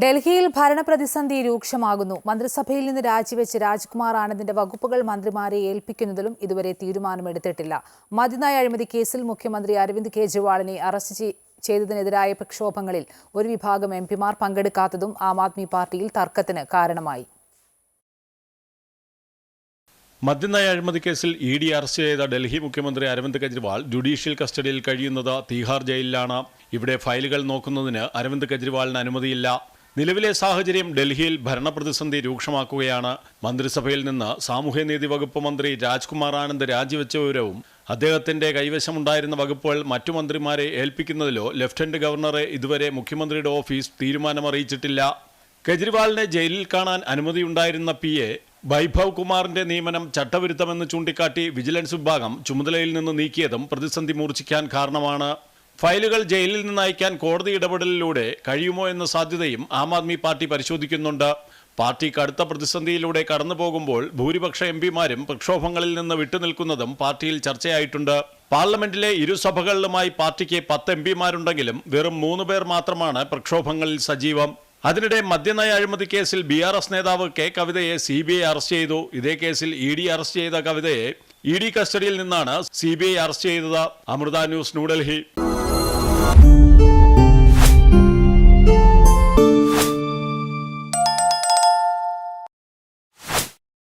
ഡൽഹിയിൽ ഭരണപ്രതിസന്ധി രൂക്ഷമാകുന്നു. മന്ത്രിസഭയിൽ നിന്ന് രാജിവെച്ച് രാജ്കുമാർ ആനന്ദിന്റെ വകുപ്പുകൾ മന്ത്രിമാരെ ഏൽപ്പിക്കുന്നതിലും ഇതുവരെ തീരുമാനമെടുത്തിട്ടില്ല. മദ്യനയ അഴിമതി കേസിൽ മുഖ്യമന്ത്രി അരവിന്ദ് കെജ്രിവാളിനെ അറസ്റ്റ് ചെയ്തതിനെതിരായ പ്രക്ഷോഭങ്ങളിൽ ഒരു വിഭാഗം എംപിമാർ പങ്കെടുക്കാത്തതും ആം ആദ്മി പാർട്ടിയിൽ തർക്കത്തിന് കാരണമായി. മദ്യനയ അഴിമതി കേസിൽ ഇഡി അറസ്റ്റ് ചെയ്ത ഡൽഹി മുഖ്യമന്ത്രി അരവിന്ദ് കെജ്രിവാൾ ജുഡീഷ്യൽ കസ്റ്റഡിയിൽ കഴിയുന്നത് തീഹാർ ജയിലിലാണ്. ഇവിടെ ഫയലുകൾ നോക്കുന്നതിന് അരവിന്ദ് കെജ്രിവാളിന് അനുമതിയില്ല. നിലവിലെ സാഹചര്യം ഡൽഹിയിൽ ഭരണപ്രതിസന്ധി രൂക്ഷമാക്കുകയാണ്. മന്ത്രിസഭയിൽ നിന്ന് സാമൂഹ്യനീതി വകുപ്പ് മന്ത്രി രാജ്കുമാർ ആനന്ദ് രാജിവെച്ച വിവരവും അദ്ദേഹത്തിന്റെ കൈവശമുണ്ടായിരുന്ന വകുപ്പുകൾ മറ്റു മന്ത്രിമാരെ ഏൽപ്പിക്കുന്നതിലോ ലഫ്റ്റനന്റ് ഗവർണറെ ഇതുവരെ മുഖ്യമന്ത്രിയുടെ ഓഫീസ് തീരുമാനമറിയിച്ചിട്ടില്ല. കെജ്രിവാളിനെ ജയിലിൽ കാണാൻ അനുമതിയുണ്ടായിരുന്ന PA വൈഭവ് കുമാറിന്റെ നിയമനം ചട്ടവിരുദ്ധമെന്ന് ചൂണ്ടിക്കാട്ടി വിജിലൻസ് വിഭാഗം ചുമതലയിൽ നിന്ന് നീക്കിയതും പ്രതിസന്ധി മൂർച്ഛിക്കാൻ കാരണമാണ്. ഫയലുകൾ ജയിലിൽ നിന്ന് അയക്കാൻ കോടതി ഇടപെടലിലൂടെ കഴിയുമോ എന്ന സാധ്യതയും ആം ആദ്മി പാർട്ടി പരിശോധിക്കുന്നുണ്ട്. പാർട്ടി കടുത്ത പ്രതിസന്ധിയിലൂടെ കടന്നുപോകുമ്പോൾ ഭൂരിപക്ഷ എംപിമാരും പ്രക്ഷോഭങ്ങളിൽ നിന്ന് വിട്ടുനിൽക്കുന്നതും പാർട്ടിയിൽ ചർച്ചയായിട്ടുണ്ട്. പാർലമെന്റിലെ ഇരുസഭകളിലുമായി പാർട്ടിക്ക് 10 എംപിമാരുണ്ടെങ്കിലും വെറും 3 പേർ മാത്രമാണ് പ്രക്ഷോഭങ്ങളിൽ സജീവം. അതിനിടെ മദ്യനയ അഴിമതി കേസിൽ BRS നേതാവ് കെ കവിതയെ CBI അറസ്റ്റ് ചെയ്തു. ഇതേ കേസിൽ ED അറസ്റ്റ് ചെയ്ത കവിതയെ ED കസ്റ്റഡിയിൽ നിന്നാണ് CBI അറസ്റ്റ് ചെയ്തത്. അമൃത ന്യൂസ്, ന്യൂഡൽഹി.